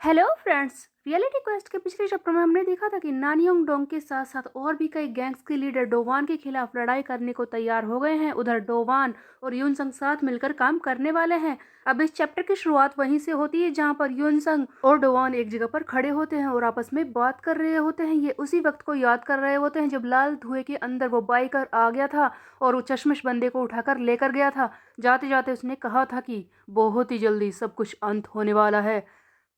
Hello friends. Reality quest के पिछले chapter में हमने देखा था कि नानियोंग डोंग के साथ साथ और भी कई गैंग्स के लीडर डोवान के खिलाफ लड़ाई करने को तैयार हो गए हैं। उधर डोवान और यूनसंग साथ मिलकर काम करने वाले हैं। अब इस चैप्टर की शुरुआत वहीं से होती है जहां पर यूनसंग और डोवान एक जगह पर खड़े होते हैं और आपस में बात कर रहे होते हैं। ये उसी वक्त को याद कर रहे होते हैं जब लाल धुएं के अंदर वो बाइकर आ गया था और वो चश्मिश बंदे को उठाकर लेकर गया था। जाते जाते उसने कहा था कि बहुत ही जल्दी सब कुछ अंत होने वाला है।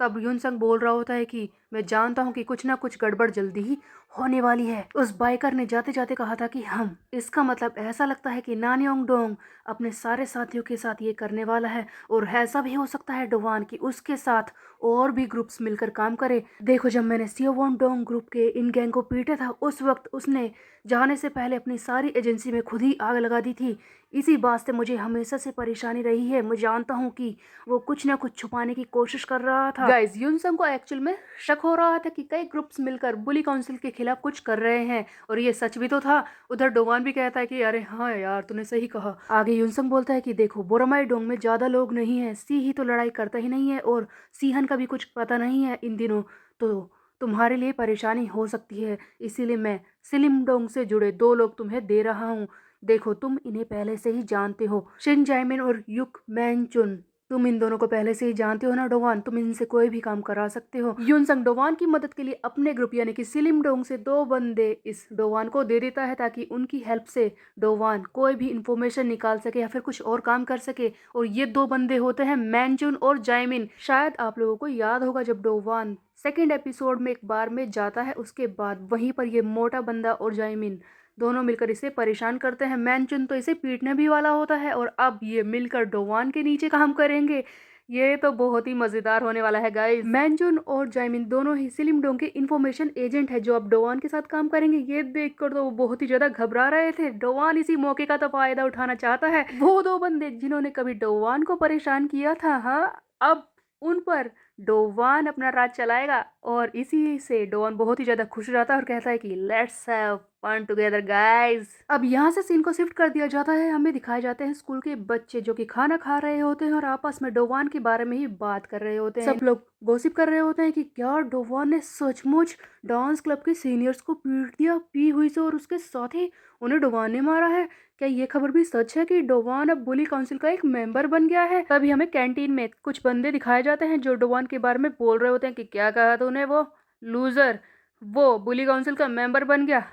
तब यूनसंग बोल रहा होता है कि मैं जानता हूँ कि कुछ ना कुछ गड़बड़ जल्दी ही होने वाली है। उस बाइकर ने जाते जाते कहा था कि हम इसका मतलब ऐसा लगता है कि नानियोंग डोंग अपने सारे साथियों के साथ ये करने वाला है और ऐसा भी हो सकता है डोवान कि उसके साथ और भी ग्रुप्स मिलकर काम करे। देखो, जब मैंने सियोवॉन डोंग ग्रुप के इन गैंग को पीटा था उस वक्त उसने जाने से पहले अपनी सारी एजेंसी में खुद ही आग लगा दी थी। इसी बात से मुझे हमेशा से परेशानी रही है। मैं जानता हूँ कि वो कुछ ना कुछ छुपाने की कोशिश कर रहा था। गाइस, यूनसंग को एक्चुअल में शक हो रहा था कि कई ग्रुप्स मिलकर बुली काउंसिल के खिलाफ कुछ कर रहे हैं और ये सच भी तो था। उधर डोवान भी कहता है कि अरे हाँ यार, तूने सही कहा। आगे यूनसंग बोलता है कि देखो, बोरामाई डोंग में ज्यादा लोग नहीं है, सी ही तो लड़ाई करता ही नहीं है और सीहन का भी कुछ पता नहीं है इन दिनों, तो तुम्हारे लिए परेशानी हो सकती है। इसीलिए मैं सिलिम डोंग से जुड़े 2 लोग तुम्हें दे रहा हूँ। देखो, तुम इन्हें पहले से ही जानते हो, शिन जाइमिन और युक मैनचुन। तुम इन दोनों को पहले से ही जानते हो ना डोवान, तुम इनसे कोई भी काम करा सकते हो। यूनसंग डोवान की मदद के लिए अपने ग्रुप यानी कि सिलिम डोंग से 2 बंदे इस डोवान को दे देता है ताकि उनकी हेल्प से डोवान कोई भी इंफॉर्मेशन निकाल सके या फिर कुछ और काम कर सके। और ये 2 बंदे होते हैं मैनचुन और जाइमिन। शायद आप लोगों को याद होगा जब डोवान सेकेंड एपिसोड में एक बार में जाता है उसके बाद वहीं पर ये मोटा बंदा और जाइमिन दोनों मिलकर इसे परेशान करते हैं। मैनचुन तो इसे पीटने भी वाला होता है और अब ये मिलकर डोवान के नीचे काम करेंगे। ये तो बहुत ही मजेदार होने वाला है गाइस। मैनचुन और जाइमिन दोनों ही सिलिम डोंग के इंफॉर्मेशन एजेंट है जो अब डोवान के साथ काम करेंगे। ये देखकर तो वो बहुत ही ज्यादा घबरा रहे थे। डोवान इसी मौके का तो फायदा उठाना चाहता है। वो 2 बंदे जिन्होंने कभी डोवान को परेशान किया था, हाँ, अब उन पर डोवान अपना राज चलाएगा। और इसी से डोवान बहुत ही ज्यादा खुश हो जाता है और कहता है कि let's have fun together guys. अब यहाँ से सीन को शिफ्ट कर दिया जाता है। हमें दिखाए जाते हैं स्कूल के बच्चे जो कि खाना खा रहे होते हैं और आपस में डोवान के बारे में ही बात कर रहे होते हैं। सब लोग गॉसिप कर रहे होते हैं कि क्या डोवान ने सचमुच डांस क्लब के सीनियर्स को पीट दिया पी हुई से और उसके साथ ही उन्हें डोवान ने मारा है। क्या ये खबर भी सच है कि डोवान अब बुली काउंसिल का एक मेंबर बन गया है? तभी हमें कैंटीन में कुछ बंदे दिखाए जाते हैं जो डोवान के बारे में बोल रहे होते हैं कि क्या कहा तूने, वो लूजर, वो बुली काउंसिल का मेंबर बन गया।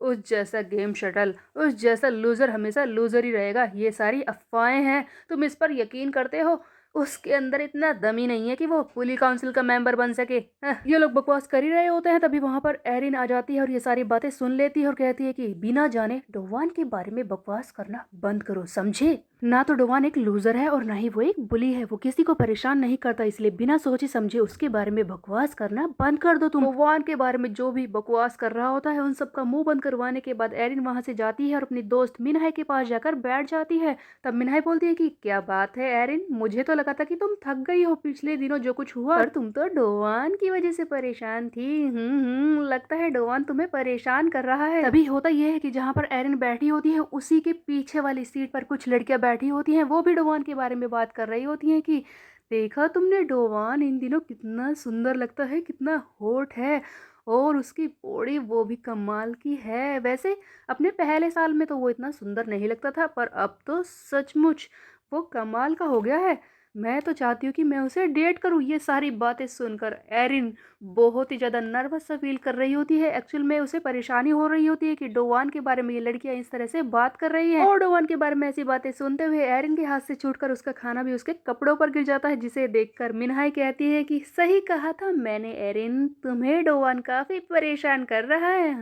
उस जैसा गेम शटल, उस जैसा लूजर हमेशा लूजर ही रहेगा। ये सारी अफवाहें हैं, तुम इस पर यकीन करते हो? उसके अंदर इतना दम ही नहीं है कि वो पुली काउंसिल का मेंबर बन सके। ये लोग बकवास कर ही रहे होते हैं तभी वहां पर एरिन आ जाती है और ये सारी बातें सुन लेती है और कहती है कि बिना जाने डोवान के बारे में बकवास करना बंद करो, समझे? ना तो डोवान एक लूजर है और ना ही वो एक बुली है। वो किसी को परेशान नहीं करता, इसलिए बिना सोचे समझे उसके बारे में बकवास करना बंद कर दो तुम। डोवान के बारे में जो भी बकवास कर रहा होता है उन सबका मुंह बंद करवाने के बाद एरिन वहां से जाती है और अपनी दोस्त मिनहाई के पास जाकर बैठ जाती है। तब मिनहाई बोलती है कि क्या बात है एरिन, मुझे तो लगा था कि तुम थक गई हो पिछले दिनों जो कुछ हुआ, पर तुम तो डोवान की वजह से परेशान थी। लगता है डोवान तुम्हें परेशान कर रहा है। तभी होता यह है कि जहाँ पर एरिन बैठी होती है उसी के पीछे वाली सीट पर कुछ लड़कियां बैठी होती हैं। वो भी डोवान के बारे में बात कर रही होती हैं कि देखा तुमने, डोवान इन दिनों कितना सुंदर लगता है, कितना होठ है और उसकी बॉडी वो भी कमाल की है। वैसे अपने पहले साल में तो वो इतना सुंदर नहीं लगता था, पर अब तो सचमुच वो कमाल का हो गया है। मैं तो चाहती हूँ कि मैं उसे डेट करूँ। ये सारी बातें सुनकर एरिन बहुत ही ज़्यादा नर्वस सा फील कर रही होती है। एक्चुअल में उसे परेशानी हो रही होती है कि डोवान के बारे में ये लड़कियां इस तरह से बात कर रही हैं। और डोवान के बारे में ऐसी बातें सुनते हुए एरिन के हाथ से छूटकर उसका खाना भी उसके कपड़ों पर गिर जाता है, जिसे देखकर मिनहाई कहती है कि सही कहा था मैंने एरिन, तुम्हें डोवान काफी परेशान कर रहा है।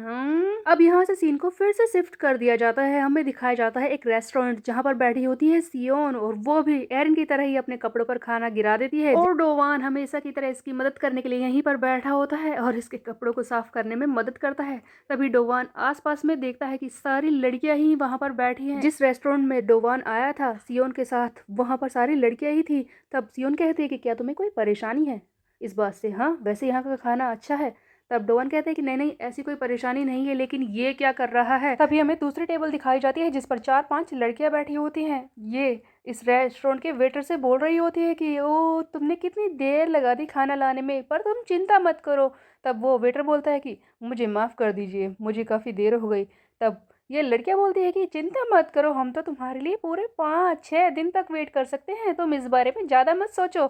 अब यहाँ से सीन को फिर से शिफ्ट कर दिया जाता है। हमें दिखाया जाता है एक रेस्टोरेंट जहाँ पर बैठी होती है सियोन और वो भी एरिन की तरह ही अपने कपड़ों पर खाना गिरा देती है। और डोवान हमेशा की तरह इसकी मदद करने के लिए यहीं पर बैठा होता है और इसके कपड़ों को साफ करने में मदद करता है। तभी डोवान आसपास में देखता है कि सारी लड़कियां ही वहां पर बैठी हैं। जिस रेस्टोरेंट में डोवान आया था सियोन के साथ, वहां पर सारी लड़कियां ही थी। तब सियोन कहती है कि क्या तुम्हें कोई परेशानी है इस बात से? हाँ, वैसे यहाँ का खाना अच्छा है। तब डोवान कहते हैं कि नहीं नहीं ऐसी कोई परेशानी नहीं है, लेकिन ये क्या कर रहा है। तभी हमें दूसरी टेबल दिखाई जाती है जिस पर 4-5 लड़कियां बैठी होती हैं। ये इस रेस्टोरेंट के वेटर से बोल रही होती है कि ओ तुमने कितनी देर लगा दी खाना लाने में, पर तुम चिंता मत करो। तब वो वेटर बोलता है कि मुझे माफ़ कर दीजिए, मुझे काफ़ी देर हो गई। तब ये लड़कियां बोलती है कि चिंता मत करो, हम तो तुम्हारे लिए पूरे 5-6 दिन तक वेट कर सकते हैं, तुम इस बारे में ज़्यादा मत सोचो।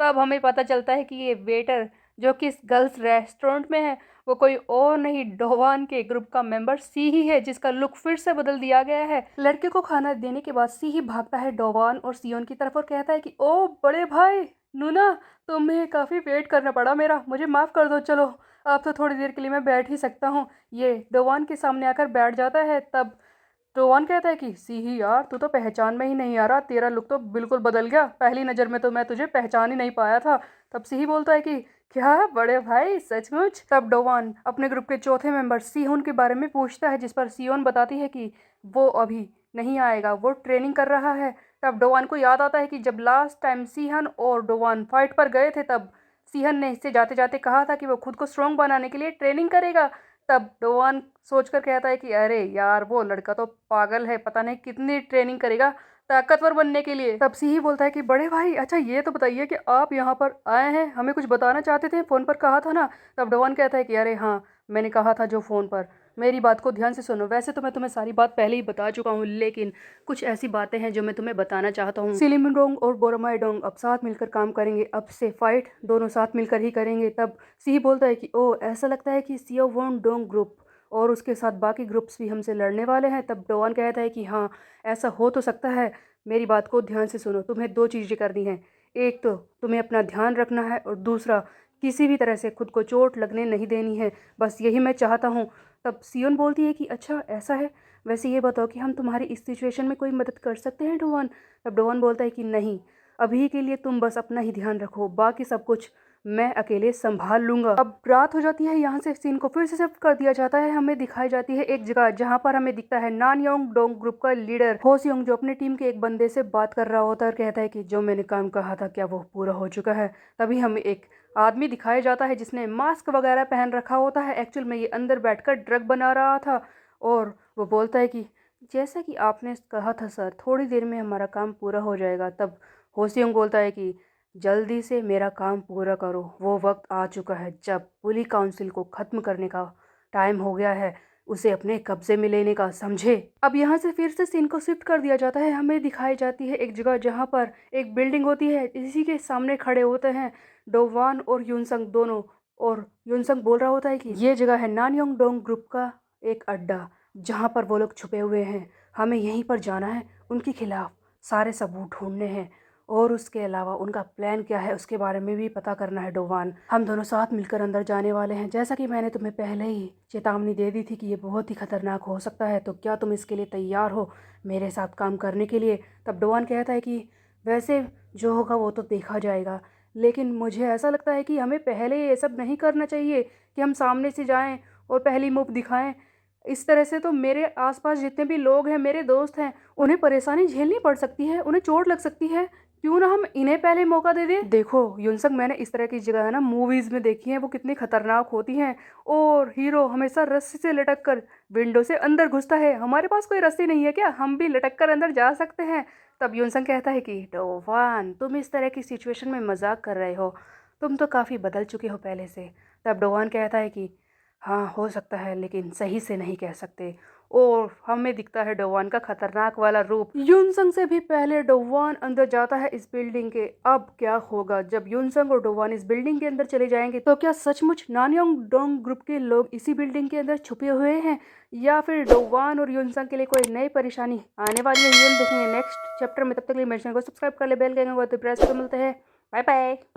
तब हमें पता चलता है कि ये वेटर जो कि इस गर्ल्स रेस्टोरेंट में है वो कोई और नहीं, डोवान के ग्रुप का मेंबर सी ही है, जिसका लुक फिर से बदल दिया गया है। लड़के को खाना देने के बाद सी ही भागता है डोवान और सियोन की तरफ और कहता है कि ओ बड़े भाई नूना, तुम्हें काफ़ी वेट करना पड़ा मेरा, मुझे माफ़ कर दो, चलो अब तो थोड़ी देर के लिए मैं बैठ ही सकता हूँ। ये डोवान के सामने आकर बैठ जाता है। तब डोवान कहता है कि सी ही यार, तू तो पहचान में ही नहीं आ रहा, तेरा लुक तो बिल्कुल बदल गया, पहली नज़र में तो मैं तुझे पहचान ही नहीं पाया था। तब सी ही बोलता है कि क्या बड़े भाई सचमुच। तब डोवान अपने ग्रुप के चौथे मेंबर सीहोन के बारे में पूछता है, जिस पर सियोन बताती है कि वो अभी नहीं आएगा, वो ट्रेनिंग कर रहा है। तब डोवान को याद आता है कि जब लास्ट टाइम सीहन और डोवान फाइट पर गए थे तब सीहन ने इससे जाते जाते कहा था कि वो खुद को स्ट्रॉन्ग बनाने के लिए ट्रेनिंग करेगा। तब डोवान सोचकर कहता है कि अरे यार वो लड़का तो पागल है, पता नहीं कितनी ट्रेनिंग करेगा ताकतवर बनने के लिए। तब सी ही बोलता है कि बड़े भाई अच्छा ये तो बताइए कि आप यहाँ पर आए हैं, हमें कुछ बताना चाहते थे, फ़ोन पर कहा था ना। तब डोवान कहता है कि अरे हाँ मैंने कहा था जो फ़ोन पर, मेरी बात को ध्यान से सुनो, वैसे तो मैं तुम्हें सारी बात पहले ही बता चुका हूँ, लेकिन कुछ ऐसी बातें हैं जो मैं तुम्हें बताना चाहता हूँ। सिलिमिडोंग और बोरोमाइडोंग अब साथ मिलकर काम करेंगे, अब से फाइट दोनों साथ मिलकर ही करेंगे। तब सी ही बोलता है कि ओ ऐसा लगता है कि सियो वोन डोंग ग्रुप और उसके साथ बाकी ग्रुप्स भी हमसे लड़ने वाले हैं। तब डोवान कहता है कि हाँ ऐसा हो तो सकता है, मेरी बात को ध्यान से सुनो, तुम्हें दो चीज़ें करनी हैं, एक तो तुम्हें अपना ध्यान रखना है और दूसरा किसी भी तरह से खुद को चोट लगने नहीं देनी है, बस यही मैं चाहता हूँ। तब सियोन बोलती है कि अच्छा ऐसा है, वैसे ये बताओ कि हम तुम्हारी इस सिचुएशन में कोई मदद कर सकते हैं डोवान। तब डोवान बोलता है कि नहीं, अभी के लिए तुम बस अपना ही ध्यान रखो, बाकी सब कुछ मैं अकेले संभाल लूंगा। अब रात हो जाती है, यहाँ से सीन को फिर से शिफ्ट कर दिया जाता है, हमें दिखाई जाती है एक जगह जहाँ पर हमें दिखता है नानयोंग डोंग ग्रुप का लीडर होसियोंग, जो अपनी टीम के एक बंदे से बात कर रहा होता है और कहता है कि जो मैंने काम कहा था क्या वो पूरा हो चुका है। तभी हमें एक आदमी दिखाया जाता है जिसने मास्क वगैरह पहन रखा होता है, एक्चुअल में ये अंदर बैठकर ड्रग बना रहा था। और वो बोलता है कि जैसा कि आपने कहा था सर, थोड़ी देर में हमारा काम पूरा हो जाएगा। तब होसियोंग बोलता है कि जल्दी से मेरा काम पूरा करो, वो वक्त आ चुका है जब पुली काउंसिल को ख़त्म करने का टाइम हो गया है, उसे अपने कब्जे में लेने का, समझे। अब यहाँ से फिर से सीन को शिफ्ट कर दिया जाता है, हमें दिखाई जाती है एक जगह जहाँ पर एक बिल्डिंग होती है, इसी के सामने खड़े होते हैं डोवान और यूनसंग दोनों। और यूनसंग बोल रहा होता है कि ये जगह है नानयोंग डोंग ग्रुप का एक अड्डा, जहाँ पर वो लोग छुपे हुए हैं, हमें यहीं पर जाना है, उनके खिलाफ सारे सबूत ढूंढने हैं और उसके अलावा उनका प्लान क्या है उसके बारे में भी पता करना है डोवान। हम दोनों साथ मिलकर अंदर जाने वाले हैं, जैसा कि मैंने तुम्हें पहले ही चेतावनी दे दी थी कि ये बहुत ही खतरनाक हो सकता है, तो क्या तुम इसके लिए तैयार हो मेरे साथ काम करने के लिए। तब डोवान कहता है कि वैसे जो होगा वो तो देखा जाएगा, लेकिन मुझे ऐसा लगता है कि हमें पहले ये सब नहीं करना चाहिए कि हम सामने से जाएं और पहली मुँह दिखाएं। इस तरह से तो मेरे आसपास जितने भी लोग हैं, मेरे दोस्त हैं, उन्हें परेशानी झेलनी पड़ सकती है, उन्हें चोट लग सकती है, क्यों ना हम इन्हें पहले मौका दे दें। देखो युनसंग, मैंने इस तरह की जगह है ना मूवीज़ में देखी है, वो कितनी खतरनाक होती हैं और हीरो हमेशा रस्सी से लटक कर विंडो से अंदर घुसता है, हमारे पास कोई रस्सी नहीं है क्या, हम भी लटक कर अंदर जा सकते हैं। तब युनसंग कहता है कि डोवान तुम इस तरह की सिचुएशन में मजाक कर रहे हो, तुम तो काफ़ी बदल चुके हो पहले से। तब डोवान कहता है कि हाँ हो सकता है, लेकिन सही से नहीं कह सकते। और हमें दिखता है डोवान का खतरनाक वाला रूप। युनसंग से भी पहले डोवान अंदर जाता है इस बिल्डिंग के। अब क्या होगा जब युनसंग और डोवान इस बिल्डिंग के अंदर चले जाएंगे, तो क्या सचमुच नानयोंग डोंग ग्रुप के लोग इसी बिल्डिंग के अंदर छुपे हुए हैं, या फिर डोवान और युनसंग के लिए कोई नई परेशानी आने वाली है, ये हम देखेंगे नेक्स्ट चैप्टर में। तब तक के लिए मेरे चैनल को सब्सक्राइब कर ले, बेल के आइकन को प्रेस कर, मिलते हैं, बाय बाय।